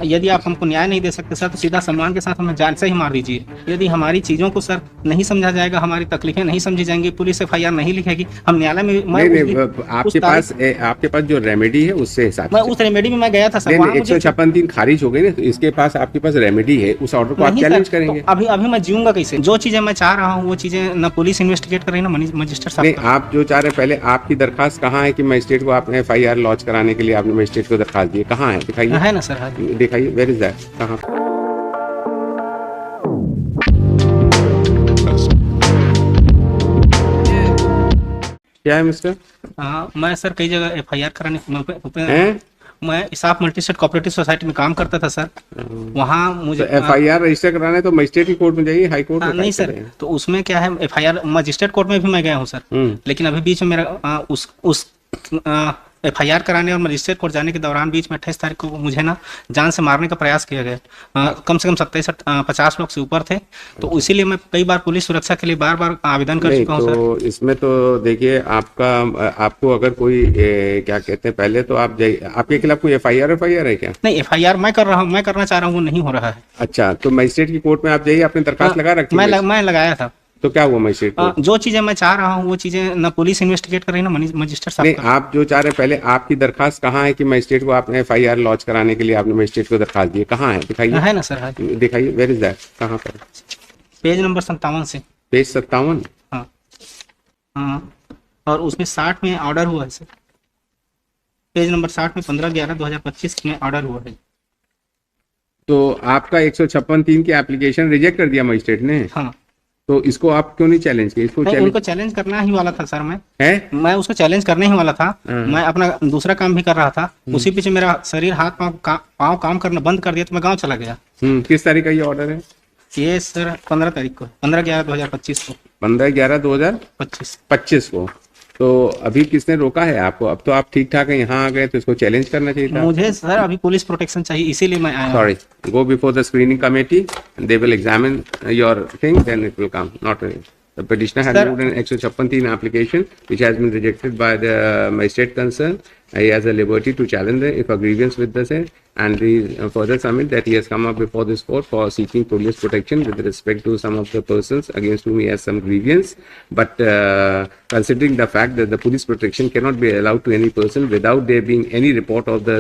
यदि आप हमको न्याय नहीं दे सकते सर तो सीधा सम्मान के साथ हमें जान से ही मार दीजिए। यदि हमारी चीज़ों को सर नहीं समझा जाएगा, हमारी तकलीफें नहीं समझी जाएंगी, पुलिस एफआईआर नहीं लिखेगी, हम न्यायालय में आपके पास जो रेमेडी है उससे हिसाब मैं उस रेमेडी में मैं गया था सर। 156(3) खारिज हो गई ना, तो इसके पास आपके पास रेमेडी है, उस ऑर्डर को आप चैलेंज करेंगे। तो अभी मैं जीऊंगा कैसे? जो चीजें मैं चाह रहा हूँ वो चीजें न पुलिस इन्वेस्टिगेट कर रही है ना मजिस्ट्रेट साहब। नहीं, आप जो चाह रहे हैं, पहले आपकी दरखास्त कहाँ है कि मजिस्ट्रेट को आपने एफआईआर लॉन्च कराने के लिए आपने मजिस्ट्रेट को दरखास्त दी? कहाँ है, दिखाइए। है ना सर, दिखाइए, वेयर इज दैट, कहाँ? क्या है मिस्टर? मैं सर कई जगह एफआईआर कराने मैं इसाफ मल्टीस्टेट कोऑपरेटिव सोसाइटी में काम करता था सर। वहाँ मुझे एफआईआर रजिस्टर कराना है तो मजिस्ट्रेट की कोर्ट में जाइए, हाई कोर्ट में नहीं सर। तो उसमें क्या है, एफआईआर मजिस्ट्रेट कोर्ट में भी मैं गया हूँ सर। लेकिन अभी बीच में मेरा उस एफआईआर कराने और मजिस्ट्रेट कोर्ट जाने के दौरान बीच में 28 तारीख को मुझे ना जान से मारने का प्रयास किया गया। कम से कम 50 लोग से ऊपर थे। तो इसीलिए मैं कई बार पुलिस सुरक्षा के लिए बार आवेदन कर चुका हूँ तो सर। इसमें तो देखिए, आपको अगर कोई क्या कहते हैं, पहले तो आप आपके खिलाफ कोई एफआईआर है क्या? नहीं, एफआईआर मैं कर रहा हूँ, मैं करना चाह रहा हूँ, वो नहीं हो रहा है। अच्छा, तो मजिस्ट्रेट की कोर्ट में आप जाइए, आपने दरखास्त लगा रखी? मैं लगाया था। तो क्या हुआ मजिस्ट्रेट? जो चीजें मैं चाह रहा हूँ वो चीजें न पुलिस इन्वेस्टिगेट कर रही है ना मजिस्ट्रेट साहब। नहीं, आप जो चाह रहे हैं, पहले आपकी दरखास्त कहाँ है कि मजिस्ट्रेट को आपने एफआईआर लॉन्च कराने के लिए आपने मजिस्ट्रेट को दरखास्त दी? कहाँ है, दिखाइए। है ना सर, दिखाइए, वेयर इज दैट, कहाँ पर? पेज नंबर 57 से। पेज 57? हाँ, और उसमें 60 में ऑर्डर हुआ है सर। पेज नंबर 60 में 15/11/2025 में ऑर्डर हुआ है। तो आपका 156(3) की एप्लीकेशन रिजेक्ट कर दिया मजिस्ट्रेट ने? हाँ। तो इसको आप क्यों नहीं चैलेंज किए? उनको चैलेंज करना ही वाला था सर। मैं उसको चैलेंज करने ही वाला था। मैं अपना दूसरा काम भी कर रहा था। उसी पीछे मेरा शरीर, हाथ पाँव काम करना बंद कर दिया तो मैं गाँव चला गया। किस तारीख का ये ऑर्डर है? ये सर 15 तारीख को, 15/11/2025 को। 15/11/2025 को। तो अभी किसने रोका है आपको? अब तो आप ठीक ठाक है, यहाँ आ गए, तो इसको चैलेंज करना चाहिए था। मुझे सर अभी पुलिस प्रोटेक्शन चाहिए, इसीलिए मैं आया। Sorry, go before the screening committee, they will examine your thing, then it will come, not The petitioner has moved an 156(3) application which has been rejected by the magistrate concerned. He has a liberty to challenge it if a grievance with the same, and he further submit that he has come up before this court for seeking police protection with respect to some of the persons against whom he has some grievance. But considering the fact that the police protection cannot be allowed to any person without there being any report of the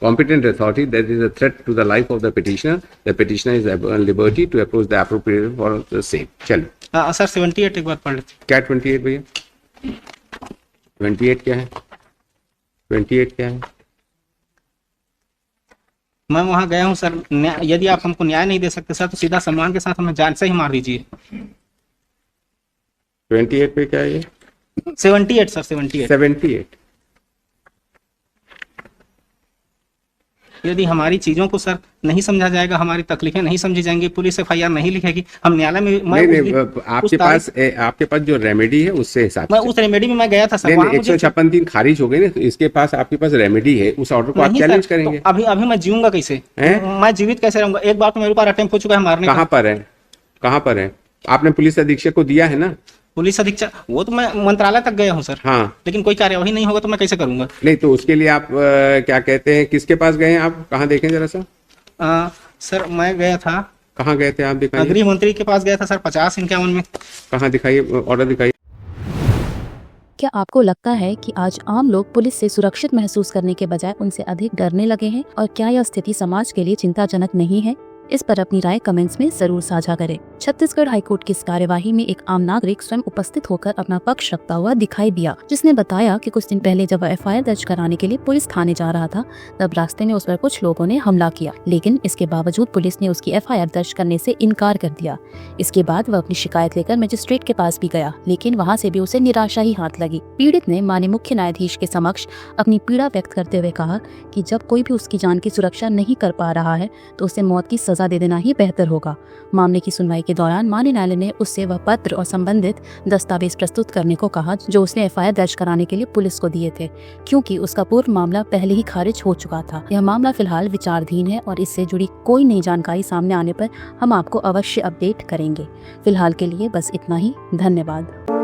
competent authority that is a threat to the life of the petitioner, the petitioner is at liberty to approach the appropriate for the same. चलो sir 78 एक बार पढ़ लेते। क्या 28 भैया? 28 क्या है? 28 क्या है? मैं वहां गया हूं सर। यदि आप हमको न्याय नहीं दे सकते सर तो सीधा सम्मान के साथ हमें जान से ही मार दीजिए। 28 पे क्या है ये? 78 सर, 78। यदि हमारी चीजों को सर नहीं समझा जाएगा, हमारी तकलीफें नहीं समझी जाएंगी, पुलिस एफआईआर नहीं लिखेगी, हम न्यायालय में आपके पास जो रेमेडी है उससे हिसाब मैं उस रेमेडी में मैं गया था सर। 156(3) खारिज हो गई ना, तो इसके पास आपके पास रेमेडी है, उस ऑर्डर को आप चैलेंज करेंगे। तो अभी मैं जीऊंगा कैसे? मैं जीवित कैसे रहूंगा? एक बार तो मेरे ऊपर अटेम्प्ट हो चुका है मारने का। कहाँ पर है? आपने पुलिस अधीक्षक को दिया है ना? पुलिस अधीक्षक, वो तो मैं मंत्रालय तक गया हूँ सर। हाँ, लेकिन कोई कार्यवाही नहीं होगा तो मैं कैसे करूंगा? नहीं, तो उसके लिए आप क्या कहते हैं, किसके पास गए हैं आप? कहाँ देखें जरा सा। सर मैं गया था। कहाँ गए थे आप? दिखाइए। गृह मंत्री के पास गया था सर, 50-51 में। कहाँ? दिखाइए, ऑर्डर दिखाइए। क्या आपको लगता है कि आज आम लोग पुलिस से सुरक्षित महसूस करने के बजाय उनसे अधिक डरने लगे हैं? और क्या यह स्थिति समाज के लिए चिंताजनक नहीं है? इस पर अपनी राय कमेंट्स में जरूर साझा करें। छत्तीसगढ़ हाईकोर्ट की इस कार्यवाही में एक आम नागरिक स्वयं उपस्थित होकर अपना पक्ष रखता हुआ दिखाई दिया, जिसने बताया कि कुछ दिन पहले जब वह एफआईआर दर्ज कराने के लिए पुलिस थाने जा रहा था, तब रास्ते में उस पर कुछ लोगों ने हमला किया, लेकिन इसके बावजूद पुलिस ने उसकी एफआईआर दर्ज करने से इनकार कर दिया। इसके बाद वह अपनी शिकायत लेकर मजिस्ट्रेट के पास भी गया, लेकिन वहाँ से भी उसे निराशा ही हाथ लगी। पीड़ित ने माननीय मुख्य न्यायाधीश के समक्ष अपनी पीड़ा व्यक्त करते हुए कहा कि जब कोई भी उसकी जान की सुरक्षा नहीं कर पा रहा है तो उसे मौत की सजा दे देना ही बेहतर होगा। मामले की सुनवाई के दौरान माननीय न्यायालय ने उससे वह पत्र और संबंधित दस्तावेज प्रस्तुत करने को कहा जो उसने एफआईआर दर्ज कराने के लिए पुलिस को दिए थे, क्योंकि उसका पूर्व मामला पहले ही खारिज हो चुका था। यह मामला फिलहाल विचाराधीन है और इससे जुड़ी कोई नई जानकारी सामने आने पर हम आपको अवश्य अपडेट करेंगे। फिलहाल के लिए बस इतना ही। धन्यवाद।